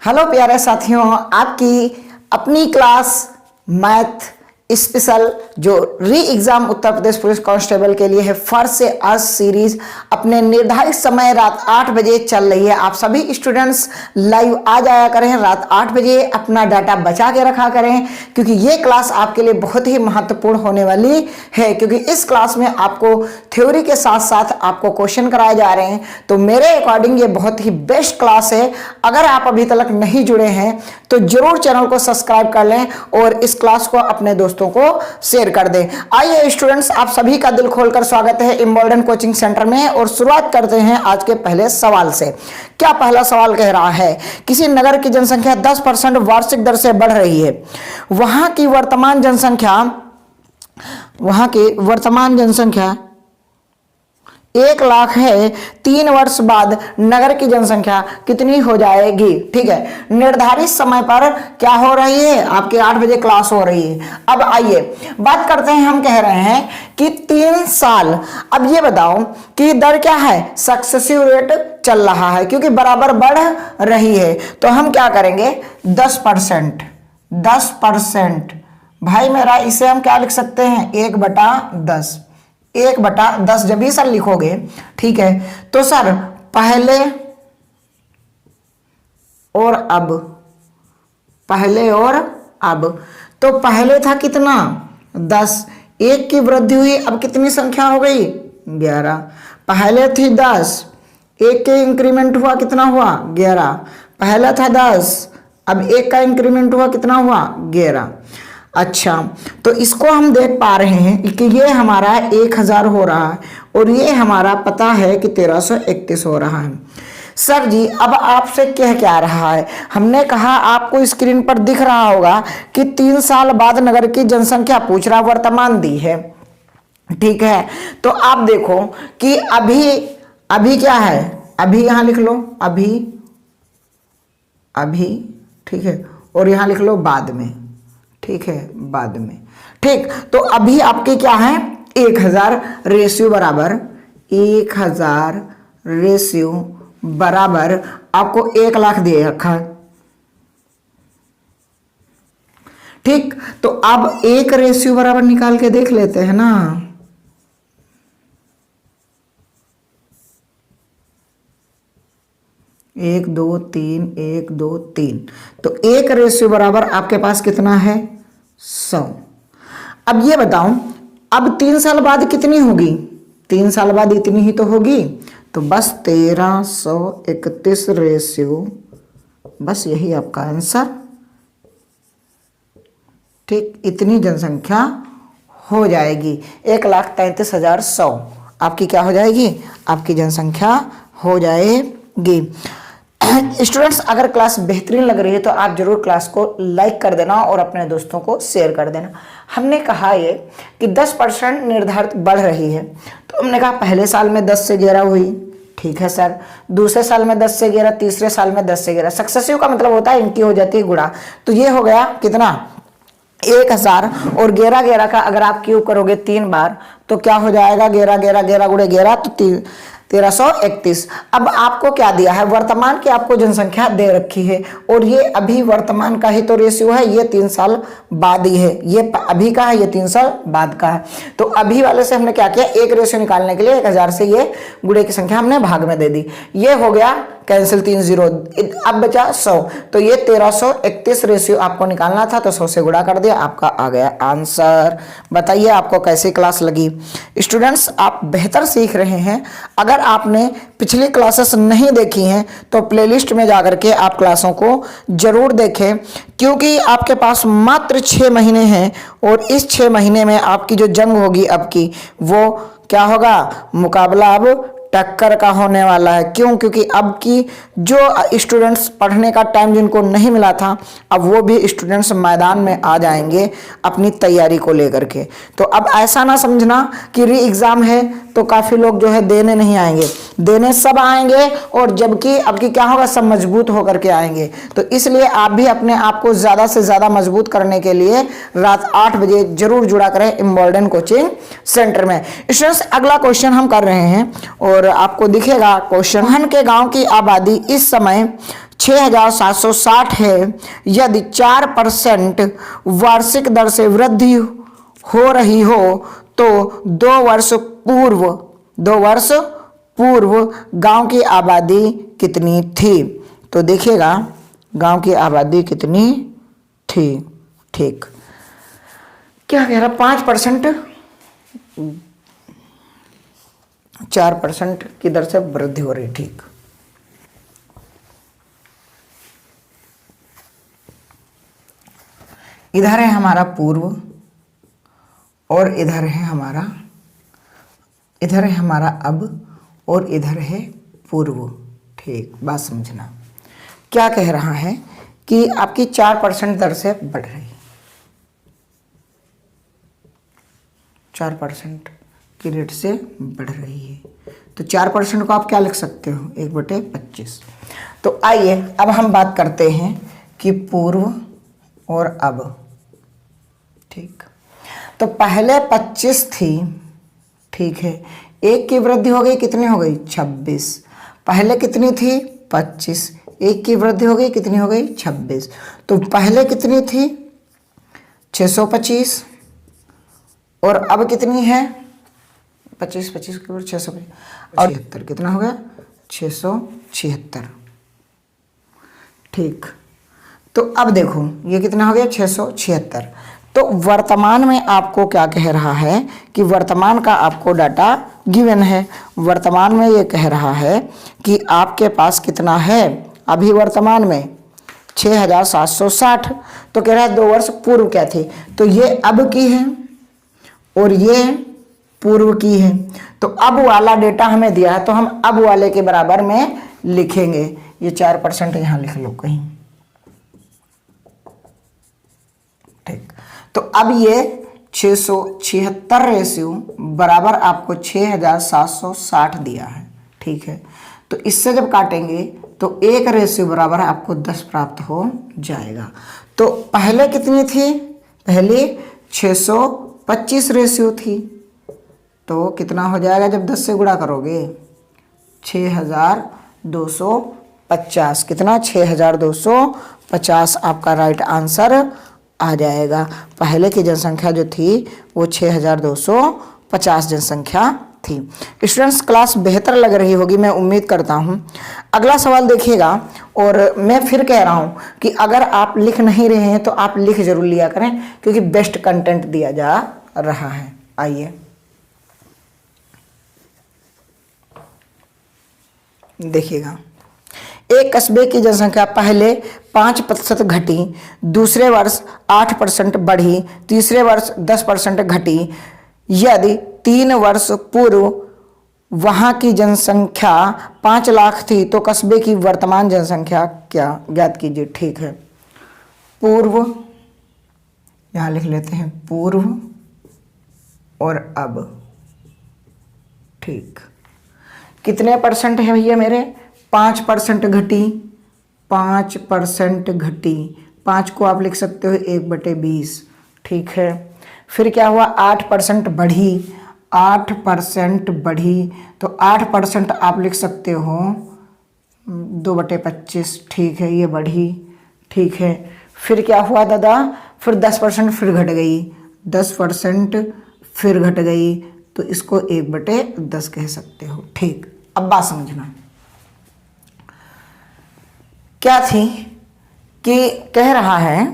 Hello प्यारे साथियों, आपकी अपनी क्लास मैथ स्पेशल जो री exam Uttar Pradesh police constable के लिए है फर्स्ट से आज सीरीज अपने निर्धारित समय रात 8 बजे चल रही है। आप सभी स्टूडेंट्स लाइव आ जाया करें, रात 8 बजे अपना डाटा बचा के रखा करें, क्योंकि ये क्लास आपके लिए बहुत ही महत्वपूर्ण होने वाली है। क्योंकि इस क्लास में आपको थ्योरी के साथ साथ आपको क्वेश्चन कराए जा रहे हैं, तो मेरे अकॉर्डिंग ये बहुत ही बेस्ट क्लास है। अगर आप अभी तक नहीं जुड़े हैं तो जरूर चैनल को सब्सक्राइब कर लें और इस क्लास को अपने दोस्तों को शेयर कर दें। आइए स्टूडेंट्स, आप सभी का दिल खोलकर स्वागत है इम्बॉल्डन कोचिंग सेंटर में और शुरुआत करते हैं आज के पहले सवाल से। क्या पहला सवाल कह रहा है, किसी नगर की जनसंख्या 10% वार्षिक दर से बढ़ रही है। वहां की वर्तमान जनसंख्या 1 लाख है। 3 वर्ष बाद नगर की जनसंख्या कितनी हो जाएगी। ठीक है, निर्धारित समय पर क्या हो रही है, आपके 8 बजे क्लास हो रही है। अब आइए बात करते हैं, हम कह रहे हैं कि 3 साल। अब ये बताओ कि दर क्या है, सक्सेसिव रेट चल रहा है क्योंकि बराबर बढ़ रही है। तो हम क्या करेंगे, 10% भाई मेरा, इसे हम क्या लिख सकते हैं, 1/10। 1/10 जब भी सर लिखोगे, ठीक है, तो सर पहले और अब तो पहले था कितना, 10, 1 की वृद्धि हुई, अब कितनी संख्या हो गई, 11। पहले थी 10, 1 के इंक्रीमेंट हुआ, कितना हुआ, 11। पहला था 10, अब 1 का इंक्रीमेंट हुआ, कितना हुआ, 11। अच्छा, तो इसको हम देख पा रहे हैं कि ये हमारा 1000 हो रहा है और ये हमारा पता है कि 1331 हो रहा है। सर जी, अब आपसे क्या रहा है, हमने कहा आपको स्क्रीन पर दिख रहा होगा कि 3 साल बाद नगर की जनसंख्या पूछ रहा, वर्तमान दी है। ठीक है, तो आप देखो कि अभी क्या है, अभी यहां लिख लो, अभी ठीक है, और यहां लिख लो बाद में। ठीक है, बाद में। ठीक, तो अभी आपके क्या है, 1000 रेशियो बराबर आपको 1 लाख दे रखा है। ठीक, तो अब 1 रेशियो बराबर निकाल के देख लेते हैं ना। एक दो तीन, तो 1 रेशियो बराबर आपके पास कितना है, 100। अब ये बताओ, अब 3 साल बाद कितनी होगी, 3 साल बाद इतनी ही तो होगी, तो बस 1331 रेशियो, बस यही आपका आंसर। ठीक, इतनी जनसंख्या हो जाएगी, 1,33,100 आपकी क्या हो जाएगी, आपकी जनसंख्या हो जाएगी। स्टूडेंट्स, अगर क्लास बेहतरीन लग रही है तो आप जरूर क्लास को लाइक कर देना और अपने दोस्तों को शेयर कर देना। हमने कहा ये कि 10% निर्धारित बढ़ रही है, तो हमने कहा पहले साल में 10 से 11 हुई, ठीक है सर, दूसरे साल में 10 से 11, तीसरे साल में 10 से 11। सक्सेसिव का मतलब होता है इनकी हो जाती है गुणा, तो ये हो गया कितना, 1000 और 11 का अगर आप क्यूब करोगे 3 बार तो क्या हो जाएगा, 11 गुणे 11 तो 1331। अब आपको क्या दिया है, वर्तमान की आपको जनसंख्या दे रखी है और ये अभी वर्तमान का ही तो रेशियो है, ये 3 साल बाद ही है, ये अभी का है, ये 3 साल बाद का है। तो अभी वाले से हमने क्या किया, 1 रेशियो निकालने के लिए 1000 से ये गुणे की संख्या हमने भाग में दे दी, ये हो गया कैंसिल, 3 0, अब बचा 100, तो ये 1331 रेशियो आपको निकालना था, तो 100 से गुणा कर दिया, आपका आ गया आंसर। बताइए आपको कैसी क्लास लगी। स्टूडेंट्स, आप बेहतर सीख रहे हैं। अगर आपने पिछली क्लासेस नहीं देखी हैं तो प्लेलिस्ट में जाकर के आप क्लासों को जरूर देखें, क्योंकि आपके पास मात्र 6 महीने हैं और इस 6 महीने में आपकी जो जंग होगी अब की, वो क्या होगा, मुकाबला अब टक्कर का होने वाला है। क्यों, क्योंकि अब की जो स्टूडेंट्स पढ़ने का टाइम जिनको नहीं मिला था, अब वो भी स्टूडेंट्स मैदान में आ जाएंगे अपनी तैयारी को लेकर के। तो अब ऐसा ना समझना कि री एग्ज़ाम है तो काफ़ी लोग जो है देने नहीं आएंगे, देने सब आएंगे, और जबकि अब की क्या होगा, सब मजबूत होकर के आएंगे। तो इसलिए आप भी अपने आप को ज़्यादा से ज़्यादा मजबूत करने के लिए रात 8 बजे जरूर जुड़ा करें इम्बॉल्डन कोचिंग सेंटर में। स्टूडेंट्स, अगला क्वेश्चन हम कर रहे हैं और आपको दिखेगा क्वेश्चन, के गांव की आबादी इस समय 6,760 है। यदि 4% वार्षिक दर से वृद्धि हो रही हो तो 2 वर्ष पूर्व गांव की आबादी कितनी थी? तो देखिएगा गांव की आबादी कितनी थी। ठीक, क्या कह रहा, 5% 4% की दर से वृद्धि हो रही। ठीक, इधर है हमारा पूर्व और इधर है हमारा अब और इधर है पूर्व। ठीक, बात समझना। क्या कह रहा है कि आपकी 4% दर से बढ़ रही, 4% की रेट से बढ़ रही है। तो 4% को आप क्या लिख सकते हो, 1/25। तो आइए अब हम बात करते हैं कि पूर्व और अब। ठीक, तो पहले 25 थी, ठीक है, 1 की वृद्धि हो गई, कितनी हो गई, 26। पहले कितनी थी, 25, 1 की वृद्धि हो गई, कितनी हो गई, 26। तो पहले कितनी थी, 625 और अब कितनी है, 25 के ऊपर 625 और 76, कितना हो गया, 676। ठीक, तो अब देखो ये कितना हो गया, 676। तो वर्तमान में आपको क्या कह रहा है कि वर्तमान का आपको डाटा गिवन है। वर्तमान में ये कह रहा है कि आपके पास कितना है अभी वर्तमान में, 6,760। तो कह रहा है 2 वर्ष पूर्व क्या थी, तो ये अब की है और ये पूर्व की है। तो अब वाला डेटा हमें दिया है तो हम अब वाले के बराबर में लिखेंगे। ये 4% यहाँ लिख लो कहीं। ठीक, तो अब ये 676 रेशियो बराबर आपको 6,760 दिया है। ठीक है, तो इससे जब काटेंगे तो 1 रेशियो बराबर आपको 10 प्राप्त हो जाएगा। तो पहले कितनी थी, पहले 625 रेशियो थी, तो कितना हो जाएगा जब 10 से गुणा करोगे, 6,250। कितना, 6,250 आपका राइट आंसर आ जाएगा। पहले की जनसंख्या जो थी वो 6,250 जनसंख्या थी। स्टूडेंट्स, क्लास बेहतर लग रही होगी, मैं उम्मीद करता हूँ। अगला सवाल देखिएगा, और मैं फिर कह रहा हूँ कि अगर आप लिख नहीं रहे हैं तो आप लिख जरूर लिया करें, क्योंकि बेस्ट कंटेंट दिया जा रहा है। आइए देखिएगा, एक कस्बे की जनसंख्या पहले 5% घटी, दूसरे वर्ष 8% बढ़ी, तीसरे वर्ष 10% घटी। यदि 3 वर्ष पूर्व वहां की जनसंख्या 5 लाख थी तो कस्बे की वर्तमान जनसंख्या क्या, ज्ञात कीजिए। ठीक है, पूर्व यहां लिख लेते हैं, पूर्व और अब। ठीक, कितने परसेंट है भैया मेरे, 5% घटी, 5% घटी, 5 को आप लिख सकते हो 1/20। ठीक है, फिर क्या हुआ, 8% बढ़ी, 8% बढ़ी, तो 8% आप लिख सकते हो 2/25। ठीक है, ये बढ़ी। ठीक है, फिर क्या हुआ दादा, फिर 10% फिर घट गई, 10% फिर घट गई, तो इसको 1/10 कह सकते हो। ठीक, अब बात समझना क्या थी कि कह रहा है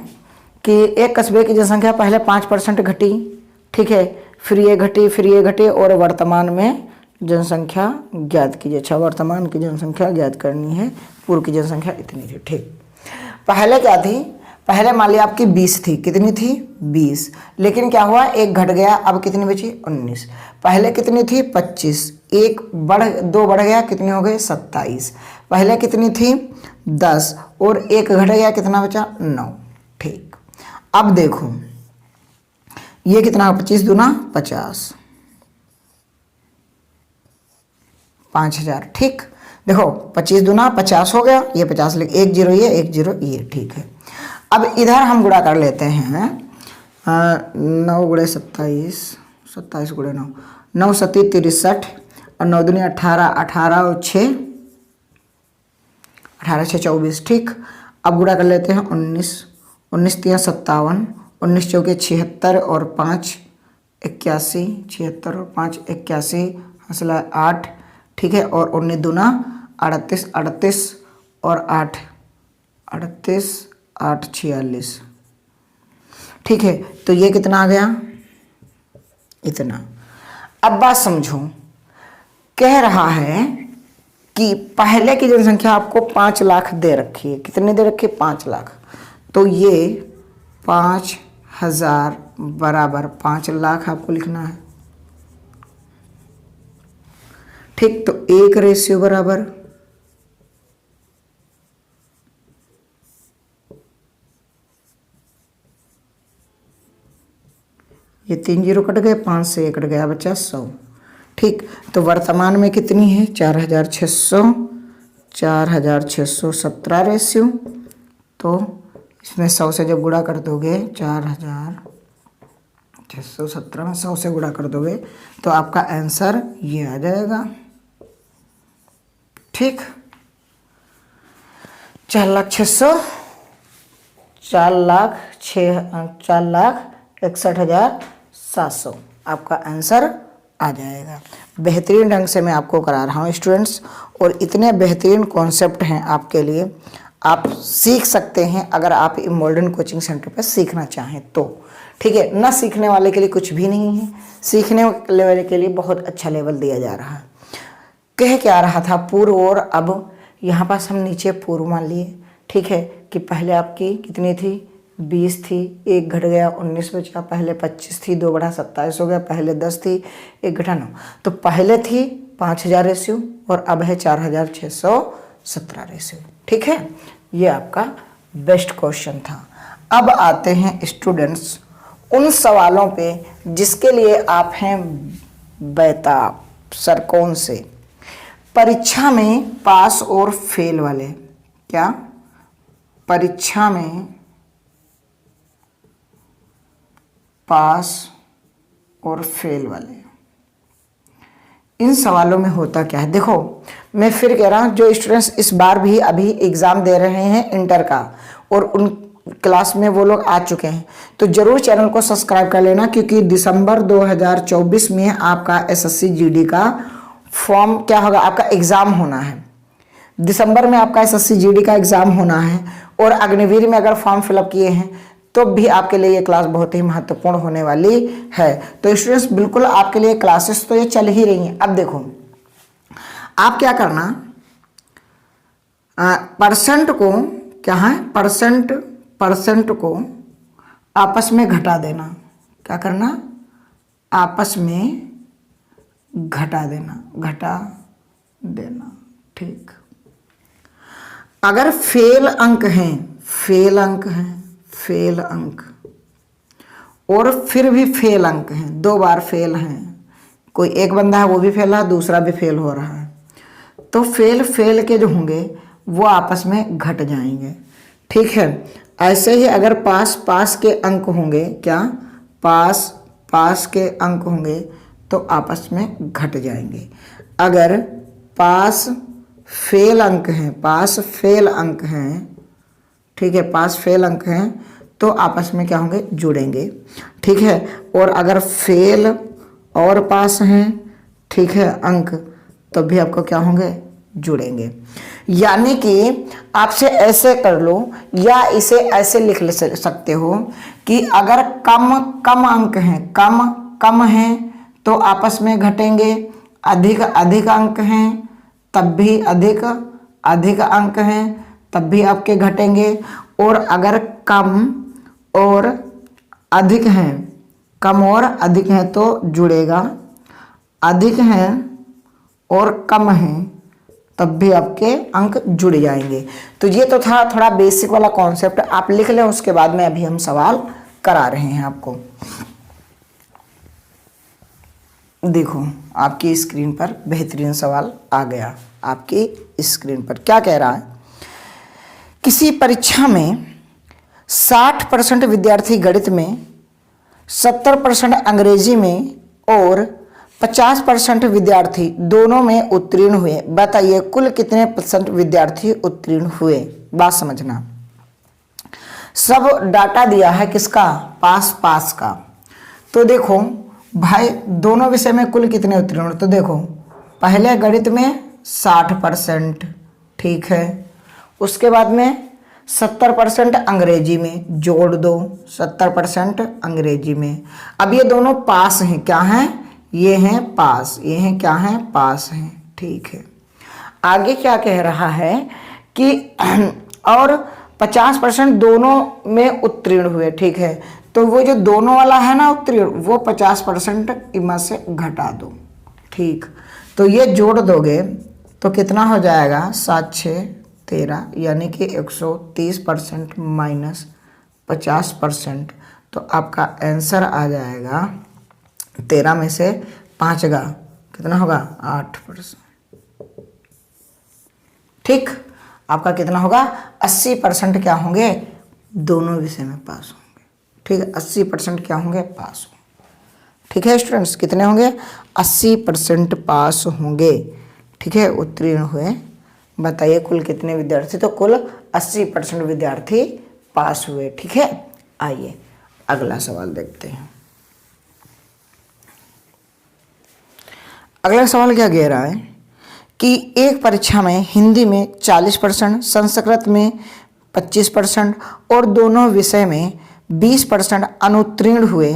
कि एक कस्बे की जनसंख्या पहले 5% घटी, ठीक है, फिर ये घटी, फिर ये घटी, और वर्तमान में जनसंख्या ज्ञात कीजिए। अच्छा, वर्तमान की जनसंख्या ज्ञात करनी है, पूर्व की जनसंख्या इतनी थी। ठीक, पहले क्या थी, पहले मान लिया आपकी 20 थी, कितनी थी, 20, लेकिन क्या हुआ, 1 घट गया, अब कितनी बची, 19। पहले कितनी थी, 25, 2 बढ़ गया, कितनी हो गई, 27। पहले कितनी थी, 10 और 1 घट गया, कितना बचा, 9। ठीक, अब देखो ये कितना, 25 दूना 50, 5000। ठीक, देखो 25 दूना 50 हो गया, ये 50 लिख, 1 0 ये, 1 0 ये। ठीक है, अब इधर हम गुणा कर लेते हैं, 9 गुणे 27, 27 गुणे 9, 9 सत्ती 63 और 9 दूनी 18, 18 और 6 18 6 24, ठीक। अब गुणा कर लेते हैं 19, 19 3 57, 19 चौके 76 और 5 81, 76 और 5 81, हंसला 8, ठीक है। और 19 दूना 38, 38 और 8 38, 8 46, ठीक है। तो ये कितना आ गया, इतना। अब बात समझो, कह रहा है कि पहले की जनसंख्या आपको 5 लाख दे रखी है। कितने दे रखी है, 5 लाख। तो ये 5000 बराबर 5 लाख आपको लिखना है, ठीक। तो 1 बराबर ये 3 जीरो कट गए, 5 से 1 कट गया, बचा 100, ठीक। तो वर्तमान में कितनी है, 4600, 4617 रेशियो। तो इसमें 100 से जब गुणा कर दोगे, 4617 में 100 से गुणा कर दोगे तो आपका आंसर ये आ जाएगा, ठीक। 4,61,700 आपका आंसर आ जाएगा। बेहतरीन ढंग से मैं आपको करा रहा हूँ स्टूडेंट्स, और इतने बेहतरीन कॉन्सेप्ट हैं आपके लिए, आप सीख सकते हैं अगर आप इमोल्डन कोचिंग सेंटर पर सीखना चाहें तो, ठीक है। ना सीखने वाले के लिए कुछ भी नहीं है, सीखने वाले के लिए बहुत अच्छा लेवल दिया जा रहा है। कह क्या रहा था, पूर्व, और अब यहाँ पास हम नीचे पूर्व मान लिए, ठीक है। कि पहले आपकी कितनी थी, 20 थी, 1 घट गया 19 बचा, पहले 25 थी, 2 बढ़ा 27 हो गया, पहले 10 थी, 1 घटा 9। तो पहले थी 5000 रेशियो और अब है 4617 रेशियो, ठीक है। ये आपका बेस्ट क्वेश्चन था। अब आते हैं स्टूडेंट्स उन सवालों पे जिसके लिए आप हैं बेताब। सर कौन से, परीक्षा में पास और फेल वाले, क्या परीक्षा में पास और फेल वाले, इन सवालों में होता क्या है। देखो मैं फिर कह रहा हूं, जो स्टूडेंट्स इस बार भी अभी एग्जाम दे रहे हैं इंटर का और उन क्लास में वो लोग आ चुके हैं, तो जरूर चैनल को सब्सक्राइब कर लेना, क्योंकि दिसंबर 2024 में आपका एसएससी जीडी का फॉर्म क्या होगा, आपका एग्जाम होना है। दिसंबर में आपका एसएससी जीडी का एग्जाम होना है, और अग्निवीर में अगर फॉर्म फिलअप किए हैं तो भी आपके लिए ये क्लास बहुत ही महत्वपूर्ण होने वाली है। तो स्टूडेंट्स बिल्कुल आपके लिए क्लासेस तो ये चल ही रही हैं। अब देखो आप क्या करना, परसेंट को क्या है, परसेंट को आपस में घटा देना। क्या करना, आपस में घटा देना, ठीक। अगर फेल अंक और फिर भी फेल अंक हैं, 2 बार फेल हैं, कोई एक बंदा है वो भी फेल है, दूसरा भी फेल हो रहा है, तो फेल के जो होंगे वो आपस में घट जाएंगे, ठीक है। ऐसे ही अगर पास के अंक होंगे, क्या पास के अंक होंगे तो आपस में घट जाएंगे। अगर पास फेल अंक हैं, ठीक है, पास फेल अंक हैं तो आपस में क्या होंगे, जुड़ेंगे, ठीक है। और अगर फेल और पास हैं, ठीक है, अंक, तब भी आपको क्या होंगे, जुड़ेंगे। यानी कि आपसे ऐसे कर लो या इसे ऐसे लिख सकते हो कि अगर कम अंक हैं, कम हैं तो आपस में घटेंगे, अधिक अंक हैं तब भी अधिक अंक हैं तब भी आपके घटेंगे, और अगर कम और अधिक हैं तो जुड़ेगा, अधिक हैं और कम हैं तब भी आपके अंक जुड़ जाएंगे। तो ये तो था थोड़ा बेसिक वाला कॉन्सेप्ट, आप लिख लें, उसके बाद में अभी हम सवाल करा रहे हैं आपको। देखो आपकी स्क्रीन पर बेहतरीन सवाल आ गया। आपकी स्क्रीन पर क्या कह रहा है, किसी परीक्षा में 60% विद्यार्थी गणित में, 70% अंग्रेजी में और 50% विद्यार्थी दोनों में उत्तीर्ण हुए, बताइए कुल कितने % विद्यार्थी उत्तीर्ण हुए। बात समझना, सब डाटा दिया है किसका, पास का। तो देखो भाई दोनों विषय में कुल कितने उत्तीर्ण, तो देखो पहले गणित में 60%, ठीक है, उसके बाद में 70% अंग्रेजी में, जोड़ दो 70% अंग्रेजी में। अब ये दोनों पास हैं, क्या हैं, ये हैं पास, ये हैं क्या हैं, पास हैं, ठीक है। आगे क्या कह रहा है कि और 50% दोनों में उत्तीर्ण हुए, ठीक है। तो वो जो दोनों वाला है ना उत्तीर्ण, वो 50% इमा से घटा दो, ठीक। तो ये जोड़ दोगे तो कितना हो जाएगा, 7 6 13, यानी कि 130% माइनस 50%। तो आपका आंसर आ जाएगा 13 में से 5 का कितना होगा, 8%, ठीक। आपका कितना होगा, 80% क्या होंगे, दोनों विषय में पास होंगे, ठीक है। 80% क्या होंगे, पास होंगे, ठीक है स्टूडेंट्स। कितने होंगे, 80% पास होंगे, ठीक है, उत्तीर्ण हुए। बताइए कुल कितने विद्यार्थी, तो कुल 80% विद्यार्थी पास हुए, ठीक है। आइए अगला सवाल देखते हैं। अगला सवाल क्या कह रहा है कि एक परीक्षा में हिंदी में 40%, संस्कृत में 25% और दोनों विषय में 20% अनुत्तीर्ण हुए।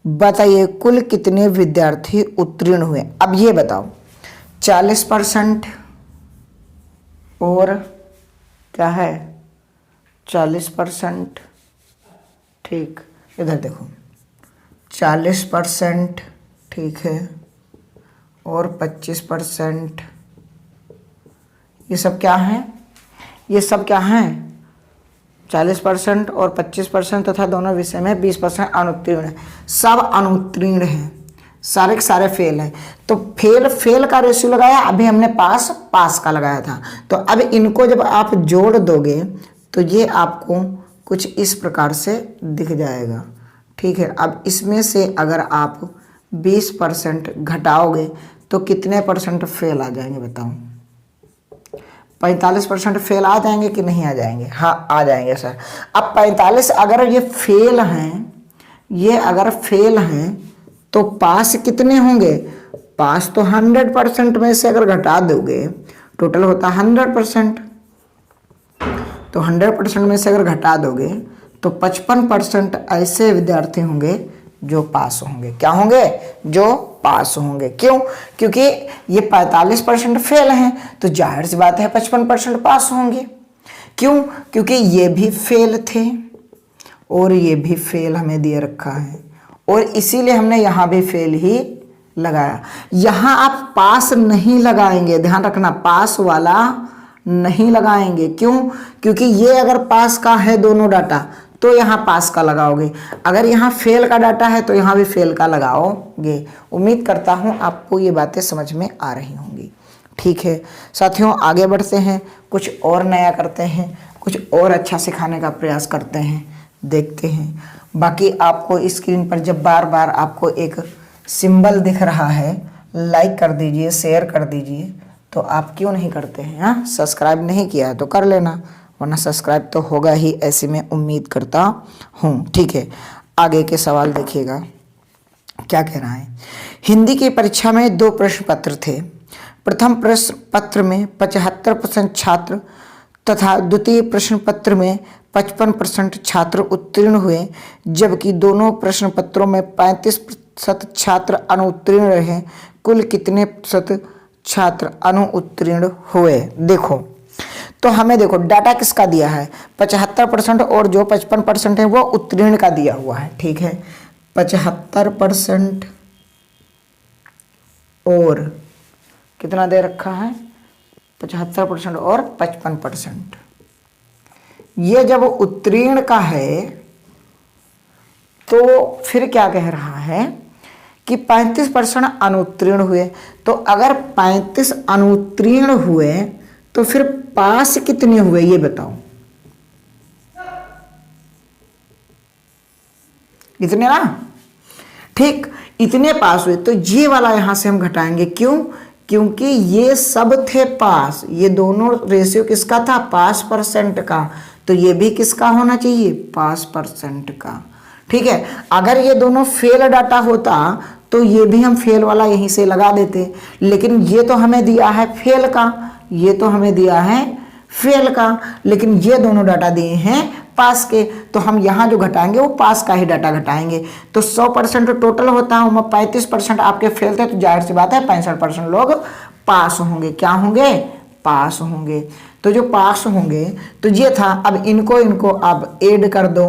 बताइए कुल कितने विद्यार्थी उत्तीर्ण हुए। अब ये बताओ 40% और क्या है 40%, ठीक। इधर देखो 40%, ठीक है, और 25%, ये सब क्या है, ये सब क्या है, 40% और 25% तथा दोनों विषय में 20% अनुत्तीर्ण है। सब अनुत्तीर्ण हैं, सारे के सारे फेल हैं। तो फेल का रेशियो लगाया, अभी हमने पास का लगाया था। तो अब इनको जब आप जोड़ दोगे तो ये आपको कुछ इस प्रकार से दिख जाएगा, ठीक है। अब इसमें से अगर आप 20% घटाओगे तो कितने % फेल आ जाएंगे, बताओ। 45% फेल आ जाएंगे कि नहीं आ जाएंगे, हाँ आ जाएंगे सर। अब 45 अगर ये फेल हैं, ये अगर फेल हैं तो पास कितने होंगे, पास तो 100% में से अगर घटा दोगे टोटल होता 100%, तो 100% में से अगर घटा दोगे तो 55% ऐसे विद्यार्थी होंगे जो पास होंगे। क्या होंगे, जो पास होंगे। क्यों, क्योंकि ये 45% फेल हैं, तो जाहिर सी बात है 55% पास होंगे। क्यों, क्योंकि ये भी फेल थे और ये भी फेल हमें दिए रखा है, और इसीलिए हमने यहाँ भी फेल ही लगाया। यहाँ आप पास नहीं लगाएंगे, ध्यान रखना, पास वाला नहीं लगाएंगे। क्यों, क्योंकि ये अगर पास का है दोनों डाटा तो यहाँ पास का लगाओगे, अगर यहाँ फेल का डाटा है तो यहाँ भी फेल का लगाओगे। उम्मीद करता हूँ आपको ये बातें समझ में आ रही होंगी, ठीक है साथियों। आगे बढ़ते हैं, कुछ और नया करते हैं, कुछ और अच्छा सिखाने का प्रयास करते हैं, देखते हैं। बाकी आपको स्क्रीन पर जब बार बार आपको एक सिंबल दिख रहा है, लाइक कर दीजिए, शेयर कर दीजिए, तो आप क्यों नहीं करते हैं। हाँ, सब्सक्राइब नहीं किया है तो कर लेना, वरना सब्सक्राइब तो होगा ही, ऐसी मैं उम्मीद करता हूँ, ठीक है। आगे के सवाल देखिएगा क्या कह रहा है। हिंदी की परीक्षा में 2 प्रश्न पत्र थे। प्रथम प्रश्न पत्र में 75% छात्र तथा द्वितीय प्रश्न पत्र में 55% छात्र उत्तीर्ण हुए, जबकि दोनों प्रश्न पत्रों में 35% छात्र अनुत्तीर्ण रहे। कुल कितने % छात्र अनुत्तीर्ण हुए। देखो तो हमें देखो डाटा किसका दिया है, 75% और जो 55% है वो उत्तीर्ण का दिया हुआ है, ठीक है। 75% और कितना दे रखा है, 75% और 55%। ये जब उत्तीर्ण का है तो फिर क्या कह रहा है कि 35% अनुत्तीर्ण हुए। तो अगर 35 अनुत्तीर्ण हुए तो फिर पास कितने हुए ये बताओ, इतने ना, ठीक। इतने पास हुए, तो ये वाला यहाँ से हम घटाएंगे। क्यों? क्योंकि ये सब थे पास, ये दोनों रेशियो किसका था? पास परसेंट का, तो ये भी किसका होना चाहिए? पास परसेंट का। ठीक है, अगर ये दोनों फेल डाटा होता तो ये भी हम फेल वाला यहीं से लगा देते, लेकिन ये तो हमें दिया है फेल का, ये तो हमें दिया है फेल का, लेकिन ये दोनों डाटा दिए हैं पास के, तो हम यहाँ जो घटाएंगे वो पास का ही डाटा घटाएंगे। तो 100% टोटल होता है, 35% आपके फेल थे, तो जाहिर सी बात है 65% लोग पास होंगे। क्या होंगे? पास होंगे। तो जो पास होंगे तो ये था। अब इनको अब ऐड कर दो,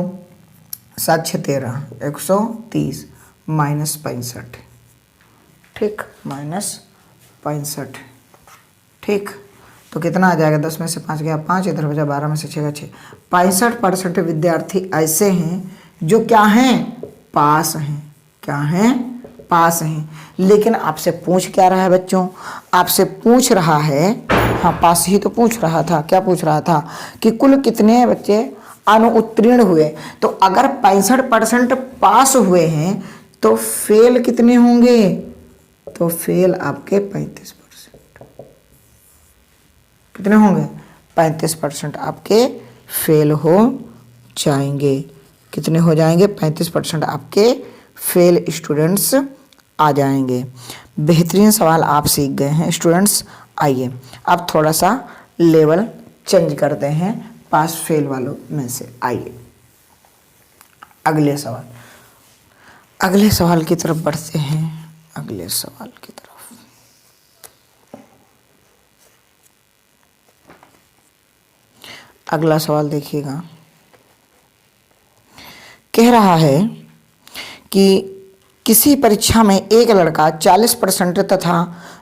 7 6 13, 130 माइनस 65, ठीक, माइनस 65, ठीक। तो कितना आ जाएगा? 10 में से 5 गया 5, इधर बचा 12 में से 6 गया 6। 65% विद्यार्थी ऐसे हैं जो क्या हैं? पास हैं। क्या हैं? पास हैं। लेकिन आपसे पूछ क्या रहा है बच्चों? आपसे पूछ रहा है, हाँ पास ही तो पूछ रहा था। क्या पूछ रहा था? कि कुल कितने बच्चे अनुत्तीर्ण हुए। तो अगर 65% पास हुए हैं तो फेल कितने होंगे? तो फेल आपके 35%। कितने होंगे? 35% आपके फेल हो जाएंगे। कितने हो जाएंगे? 35% आपके फेल स्टूडेंट्स आ जाएंगे। बेहतरीन सवाल आप सीख गए हैं स्टूडेंट्स। आइए अब थोड़ा सा लेवल चेंज करते हैं पास फेल वालों में से। आइए अगले सवाल की तरफ बढ़ते हैं। अगले सवाल की तरफ अगला सवाल देखिएगा। कह रहा है कि किसी परीक्षा में एक लड़का 40% तथा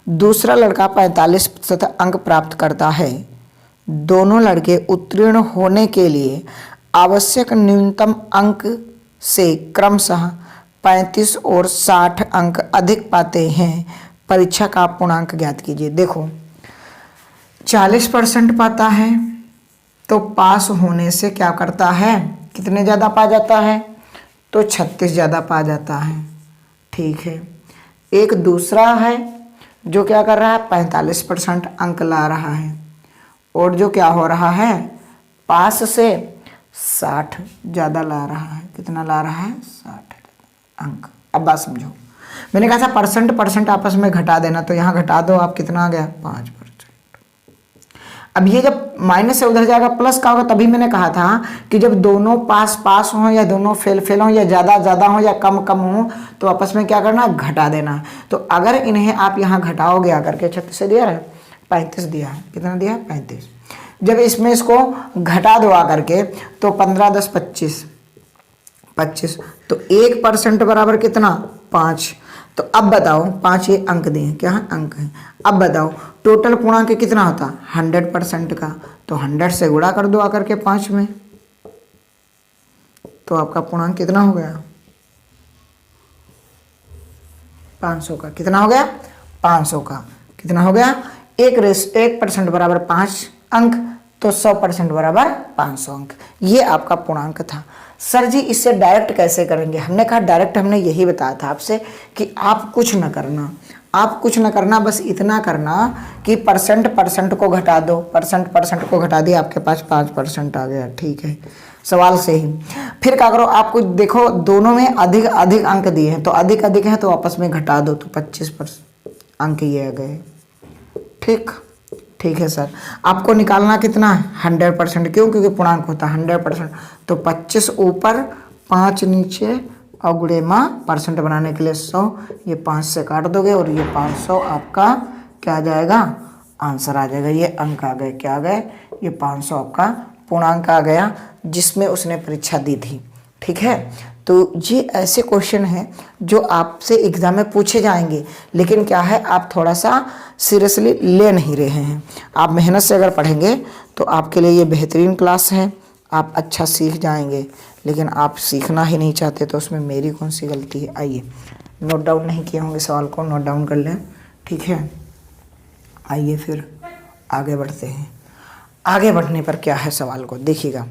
दूसरा लड़का 45% अंक प्राप्त करता है। दोनों लड़के उत्तीर्ण होने के लिए आवश्यक न्यूनतम अंक से क्रमशः 35 और 60 अंक अधिक पाते हैं। परीक्षा का पूर्णांक ज्ञात कीजिए। देखो 40% पाता है तो पास होने से क्या करता है? कितने ज़्यादा पा जाता है? तो 36 ज़्यादा पा जाता है। ठीक है, एक दूसरा है जो क्या कर रहा है? 45% अंक ला रहा है, और जो क्या हो रहा है? पास से 60 ज़्यादा ला रहा है। कितना ला रहा है? 60 अंक। अब बात समझो, मैंने कहा था परसेंट आपस में घटा देना, तो यहाँ घटा दो आप। कितना आ गया? 5%। अब ये जब माइनस से उधर जाएगा प्लस का होगा, तभी मैंने कहा था कि जब दोनों पास हों या दोनों फेल हों या ज़्यादा हों या कम हों, तो आपस में क्या करना? घटा देना। तो अगर इन्हें आप यहाँ घटाओगे आकर के, 36 से दिया है 35 दिया है। कितना दिया है? 35। जब इसमें इसको घटा दो आकर के, तो 15 10 25, तो 1% बराबर कितना? 5। तो अब बताओ, 5 ये अंक दिए, क्या है? अंक है। अब बताओ टोटल पूर्णांक कितना होता? 100% का, तो 100 से गुणा कर दो आकर के 5 में, तो आपका पूर्णांक कितना हो गया? 500 का। कितना हो गया? 500 का। कितना हो गया? 1% बराबर 5 अंक, तो 100% बराबर 500 अंक। ये आपका पूर्णांक था। सर जी इससे डायरेक्ट कैसे करेंगे? हमने कहा डायरेक्ट हमने यही बताया था आपसे कि आप कुछ न करना, बस इतना करना कि परसेंट को घटा दो। परसेंट को घटा दिया, आपके पास 5% आ गया। ठीक है, सवाल से ही। फिर क्या करो, आपको देखो दोनों में अधिक अंक दिए हैं, तो अधिक हैं तो आपस में घटा दो, तो 25% अंक ये आ गए। ठीक है सर। आपको निकालना कितना है? 100%। क्यों? क्योंकि पूर्णांक होता है 100%। तो 25 ऊपर 5 नीचे और गुणे में परसेंट बनाने के लिए 100, ये 5 से काट दोगे और ये 500 आपका क्या आ जाएगा? आंसर आ जाएगा। ये अंक आ गए। क्या आ गए? ये 500 आपका पूर्णांक आ गया जिसमें उसने परीक्षा दी थी। ठीक है, तो ये ऐसे क्वेश्चन हैं जो आपसे एग्जाम में पूछे जाएंगे, लेकिन क्या है, आप थोड़ा सा सीरियसली ले नहीं रहे हैं। आप मेहनत से अगर पढ़ेंगे तो आपके लिए ये बेहतरीन क्लास है, आप अच्छा सीख जाएंगे। लेकिन आप सीखना ही नहीं चाहते तो उसमें मेरी कौन सी गलती है? आइए, नोट डाउन नहीं किए होंगे सवाल को, नोट डाउन कर लें। ठीक है, आइए फिर आगे बढ़ते हैं। आगे बढ़ने पर क्या है सवाल को देखिएगा।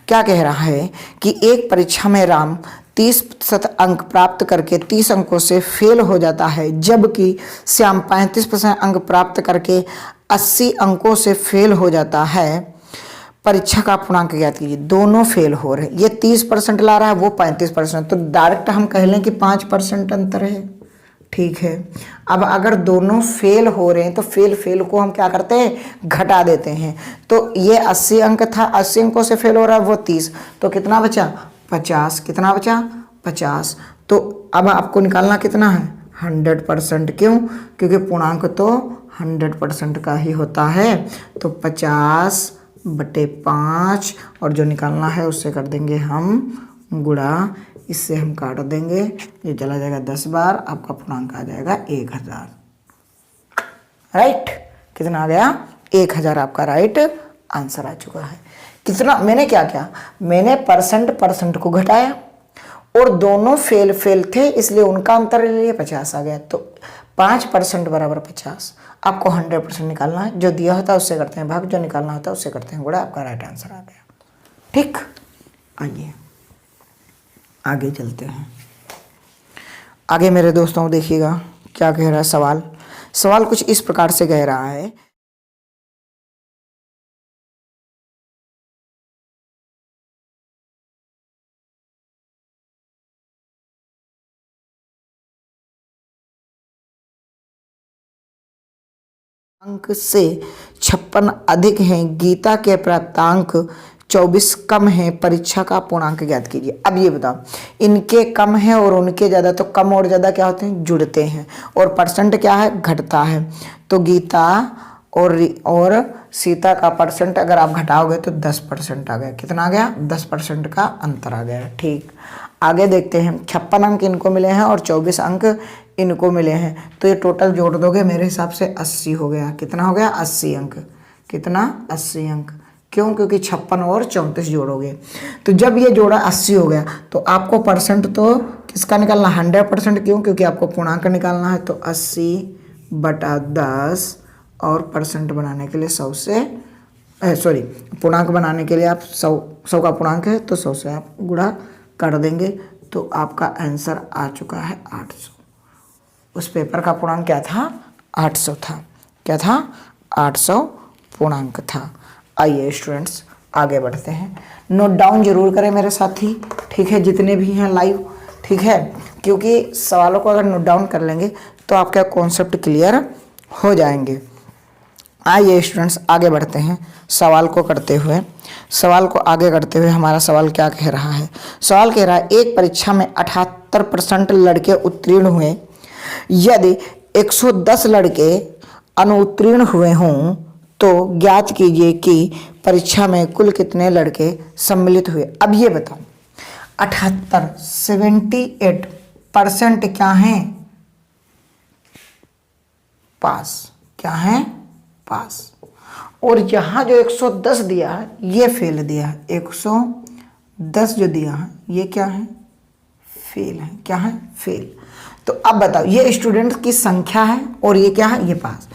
क्या कह रहा है कि एक परीक्षा में राम 30% अंक प्राप्त करके 30 अंकों से फेल हो जाता है, जबकि श्याम 35% अंक प्राप्त करके 80 अंकों से फेल हो जाता है, परीक्षा का पूर्णांक ज्ञात कीजिए। दोनों फेल हो रहे, ये 30% ला रहा है, वो 35%, तो डायरेक्ट हम कह लें कि 5% अंतर है। ठीक है, अब अगर दोनों फेल हो रहे हैं तो फेल को हम क्या करते हैं, घटा देते हैं। तो ये 80 अंक था, 80 अंकों से फेल हो रहा है, वो 30, तो कितना बचा, 50। कितना बचा, 50। तो अब आपको निकालना कितना है, 100%। क्यों, क्योंकि पूर्णांक तो 100% का ही होता है। तो 50/5, और जो निकालना है उससे कर देंगे हम गुणा, इससे हम काट देंगे, ये चला जाएगा 10 बार, आपका पूर्णांक आ जाएगा 1000। राइट, कितना आ गया, 1000 आपका राइट आंसर आ चुका है। कितना, मैंने क्या किया, मैंने परसेंट को घटाया, और दोनों फेल थे इसलिए उनका अंतर ले लिया, 50 आ गया। तो 5% बराबर 50। आपको 100% निकालना है, जो दिया होता है उससे करते हैं भाग, जो निकालना होता है उससे करते हैं गुणा, आपका राइट आंसर आ गया। ठीक, आइए आगे चलते हैं। आगे मेरे दोस्तों देखिएगा क्या कह रहा है सवाल। सवाल कुछ इस प्रकार से कह रहा है, अंक से 56 अधिक हैं, गीता के प्राप्तांक 24 कम है, परीक्षा का पूर्णांक ज्ञात कीजिए। अब ये बताओ, इनके कम है और उनके ज़्यादा, तो कम और ज़्यादा क्या होते हैं, जुड़ते हैं, और परसेंट क्या है, घटता है। तो गीता और सीता का परसेंट अगर आप घटाओगे तो 10% आ गया। कितना आ गया, 10% का अंतर आ गया। ठीक, आगे देखते हैं। 56 अंक इनको मिले हैं और 24 अंक इनको मिले हैं, तो ये टोटल जोड़ दोगे मेरे हिसाब से 80 हो गया। कितना हो गया, 80 अंक। कितना, 80 अंक। क्यों, क्योंकि 56 और 34 जोड़ोगे, तो जब ये जोड़ा 80 हो गया तो आपको परसेंट तो किसका निकालना, 100%। क्यों, क्योंकि आपको पूर्णांक निकालना है। तो 80/10, और परसेंट बनाने के लिए 100 से पूर्णांक बनाने के लिए आप 100 का पूर्णांक है तो 100 से आप गुणा कर देंगे, तो आपका आंसर आ चुका है 800। उस पेपर का पूर्णांक क्या था, 800 था। क्या था, 800 पूर्णांक था। आइए स्टूडेंट्स आगे बढ़ते हैं। नोट डाउन जरूर करें मेरे साथी, ठीक है, जितने भी हैं लाइव, ठीक है, क्योंकि सवालों को अगर नोट डाउन कर लेंगे तो आपका कॉन्सेप्ट क्लियर हो जाएंगे। आइए स्टूडेंट्स आगे बढ़ते हैं। सवाल को आगे करते हुए हमारा सवाल क्या कह रहा है। सवाल कह रहा है, एक परीक्षा में 78% लड़के उत्तीर्ण हुए, यदि 110 लड़के अनुत्तीर्ण हुए हों तो ज्ञात कीजिए कि परीक्षा में कुल कितने लड़के सम्मिलित हुए। अब ये बताओ, 78% क्या हैं, पास, क्या हैं, पास, और यहाँ जो 110 दिया है ये फेल दिया है। 110 जो दिया है ये क्या है, फेल है। क्या है, फेल। तो अब बताओ, ये स्टूडेंट की संख्या है और ये क्या है, ये पास।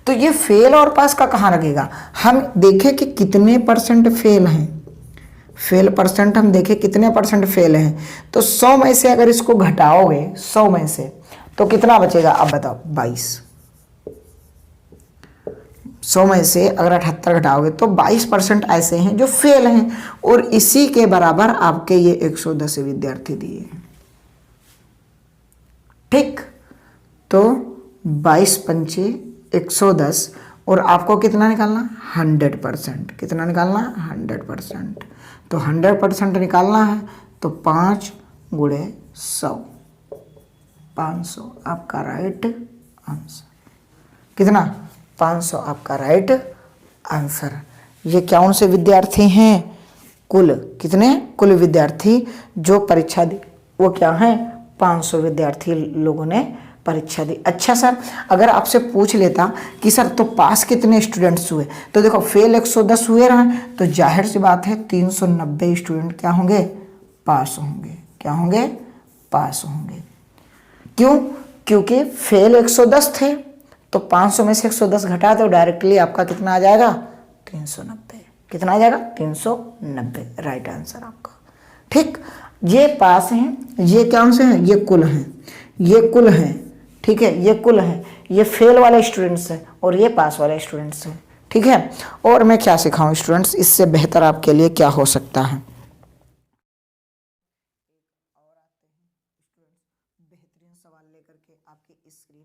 तो ये फेल और पास का कहाँ लगेगा, हम देखें कि कितने परसेंट फेल हैं। फेल परसेंट हम देखें कितने परसेंट फेल हैं, तो 100 में से अगर इसको घटाओगे 100 में से तो कितना बचेगा, अब बताओ, 22। 100 में से अगर 78 घटाओगे तो 22% ऐसे हैं जो फेल हैं, और इसी के बराबर आपके ये 110 विद्यार्थी दिए हैं। ठीक, तो 22×5 110, और आपको कितना निकालना, 100%। कितना निकालना, 100%। तो 100% निकालना है तो 5 × 100, 500 आपका राइट आंसर। कितना, 500 आपका राइट आंसर। ये कौन से विद्यार्थी हैं, कुल कितने, कुल विद्यार्थी जो परीक्षा दी वो क्या हैं, 500 विद्यार्थी लोगों ने परीक्षा दी। अच्छा सर, अगर आपसे पूछ लेता कि सर तो पास कितने स्टूडेंट्स हुए, तो देखो फेल 110 हुए रहे, तो जाहिर सी बात है 390 स्टूडेंट क्या होंगे, पास होंगे। क्या होंगे, पास होंगे। क्यों, क्योंकि फेल 110 थे, तो 500 में से 110 घटा दो, डायरेक्टली आपका कितना आ जाएगा, 390। कितना आ जाएगा, 390 राइट आंसर आपका। ठीक, ये पास हैं, ये क्या से हैं, ये कुल हैं, ये कुल हैं, ठीक है, ये कुल हैं, ये फेल वाले स्टूडेंट्स हैं और ये पास वाले स्टूडेंट्स हैं, ठीक है। और मैं क्या सिखाऊं स्टूडेंट्स, इससे बेहतर आपके लिए क्या हो सकता है। बेहतरीन सवाल लेकर के आपकी स्क्रीन